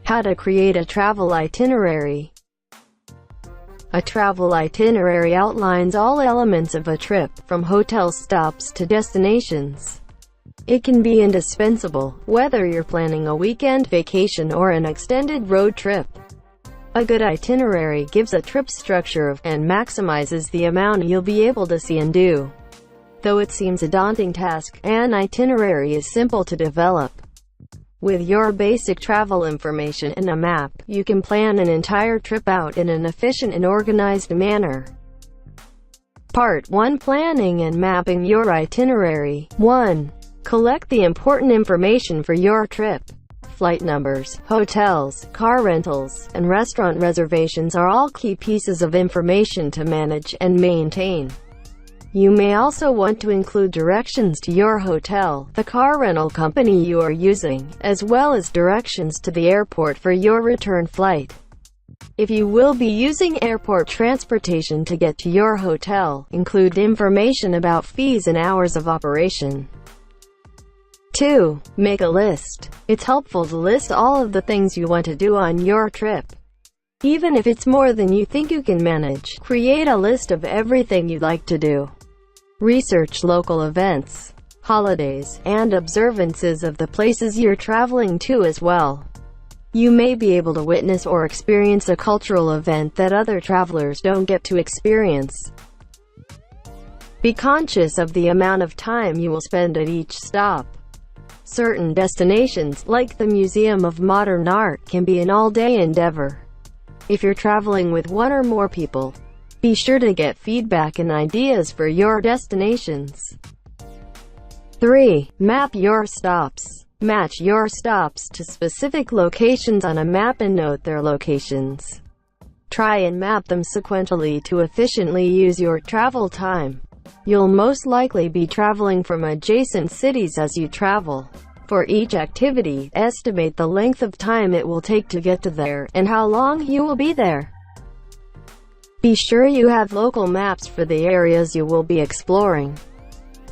How to create a travel itinerary. A travel itinerary outlines all elements of a trip, from hotel stops to destinations. It can be indispensable, whether you're planning a weekend vacation or an extended road trip. A good itinerary gives a trip structure and maximizes the amount you'll be able to see and do. Though it seems a daunting task, an itinerary is simple to develop. With your basic travel information and a map, you can plan an entire trip out in an efficient and organized manner. Part 1. Planning and mapping your itinerary. 1. Collect the important information for your trip. Flight numbers, hotels, car rentals, and restaurant reservations are all key pieces of information to manage and maintain. You may also want to include directions to your hotel, the car rental company you are using, as well as directions to the airport for your return flight. If you will be using airport transportation to get to your hotel, include information about fees and hours of operation. 2. Make a list. It's helpful to list all of the things you want to do on your trip. Even if it's more than you think you can manage, create a list of everything you'd like to do. Research local events, holidays, and observances of the places you're traveling to as well. You may be able to witness or experience a cultural event that other travelers don't get to experience. Be conscious of the amount of time you will spend at each stop. Certain destinations, like the Museum of Modern Art, can be an all-day endeavor. If you're traveling with one or more people, be sure to get feedback and ideas for your destinations. 3. Map your stops. Match your stops to specific locations on a map and note their locations. Try and map them sequentially to efficiently use your travel time. You'll most likely be traveling from adjacent cities as you travel. For each activity, estimate the length of time it will take to get to there, and how long you will be there. Be sure you have local maps for the areas you will be exploring.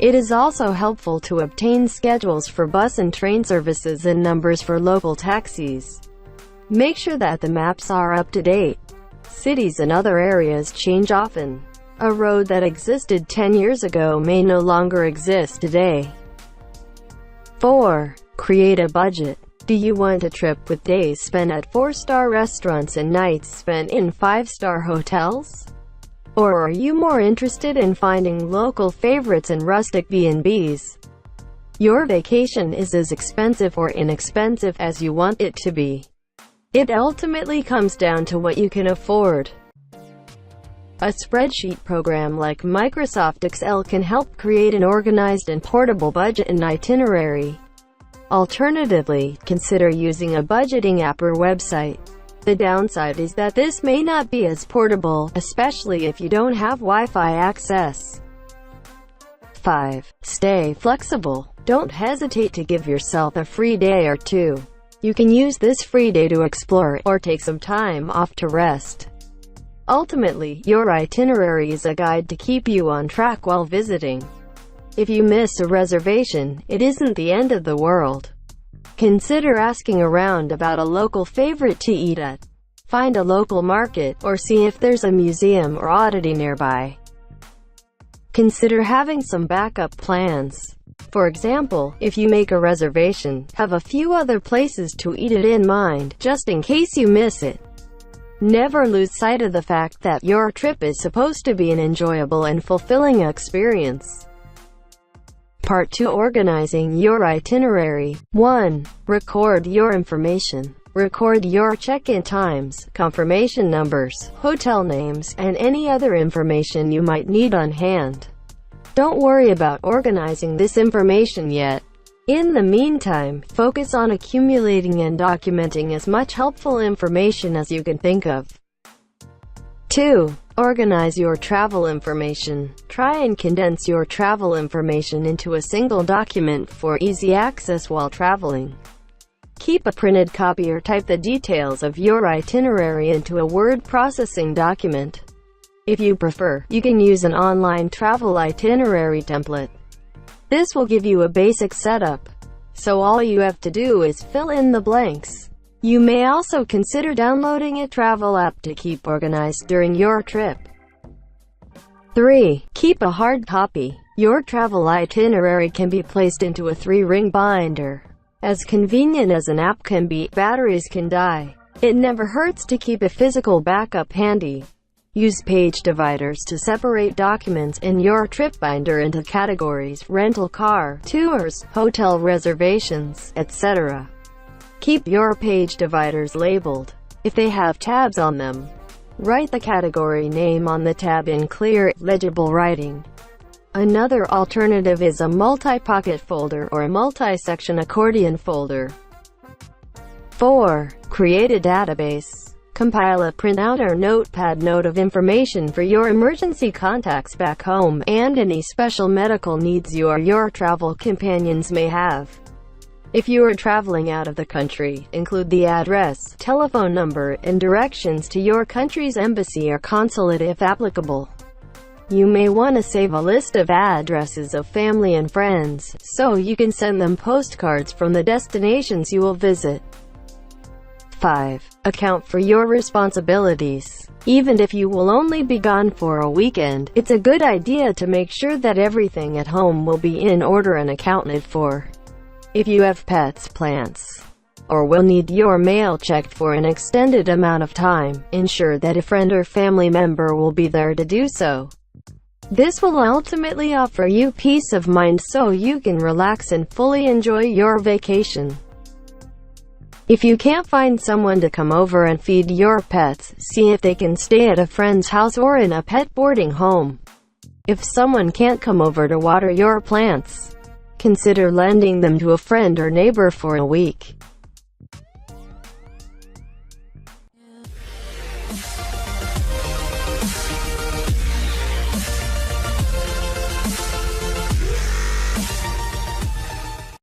It is also helpful to obtain schedules for bus and train services and numbers for local taxis. Make sure that the maps are up to date. Cities and other areas change often. A road that existed 10 years ago may no longer exist today. 4. Create a budget. Do you want a trip with days spent at 4-star restaurants and nights spent in 5-star hotels? Or are you more interested in finding local favorites and rustic B&Bs? Your vacation is as expensive or inexpensive as you want it to be. It ultimately comes down to what you can afford. A spreadsheet program like Microsoft Excel can help create an organized and portable budget and itinerary. Alternatively, consider using a budgeting app or website. The downside is that this may not be as portable, especially if you don't have Wi-Fi access. 5. Stay flexible. Don't hesitate to give yourself a free day or two. You can use this free day to explore, or take some time off to rest. Ultimately, your itinerary is a guide to keep you on track while visiting. If you miss a reservation, it isn't the end of the world. Consider asking around about a local favorite to eat at. Find a local market, or see if there's a museum or oddity nearby. Consider having some backup plans. For example, if you make a reservation, have a few other places to eat it in mind, just in case you miss it. Never lose sight of the fact that your trip is supposed to be an enjoyable and fulfilling experience. Part 2. Organizing your itinerary. 1. Record your information. Record your check-in times, confirmation numbers, hotel names, and any other information you might need on hand. Don't worry about organizing this information yet. In the meantime, focus on accumulating and documenting as much helpful information as you can think of. 2. Organize your travel information. Try and condense your travel information into a single document for easy access while traveling. Keep a printed copy or type the details of your itinerary into a word processing document. If you prefer, you can use an online travel itinerary template. This will give you a basic setup, so all you have to do is fill in the blanks. You may also consider downloading a travel app to keep organized during your trip. 3. Keep a hard copy. Your travel itinerary can be placed into a 3-ring binder. As convenient as an app can be, batteries can die. It never hurts to keep a physical backup handy. Use page dividers to separate documents in your trip binder into categories: rental car, tours, hotel reservations, etc. Keep your page dividers labeled. If they have tabs on them, write the category name on the tab in clear, legible writing. Another alternative is a multi-pocket folder or a multi-section accordion folder. 4. Create a database. Compile a printout or notepad note of information for your emergency contacts back home, and any special medical needs you or your travel companions may have. If you are traveling out of the country, include the address, telephone number, and directions to your country's embassy or consulate if applicable. You may want to save a list of addresses of family and friends, so you can send them postcards from the destinations you will visit. 5. Account for your responsibilities. Even if you will only be gone for a weekend, it's a good idea to make sure that everything at home will be in order and accounted for. If you have pets, plants, or will need your mail checked for an extended amount of time, ensure that a friend or family member will be there to do so. This will ultimately offer you peace of mind so you can relax and fully enjoy your vacation. If you can't find someone to come over and feed your pets, see if they can stay at a friend's house or in a pet boarding home. If someone can't come over to water your plants, consider lending them to a friend or neighbor for a week.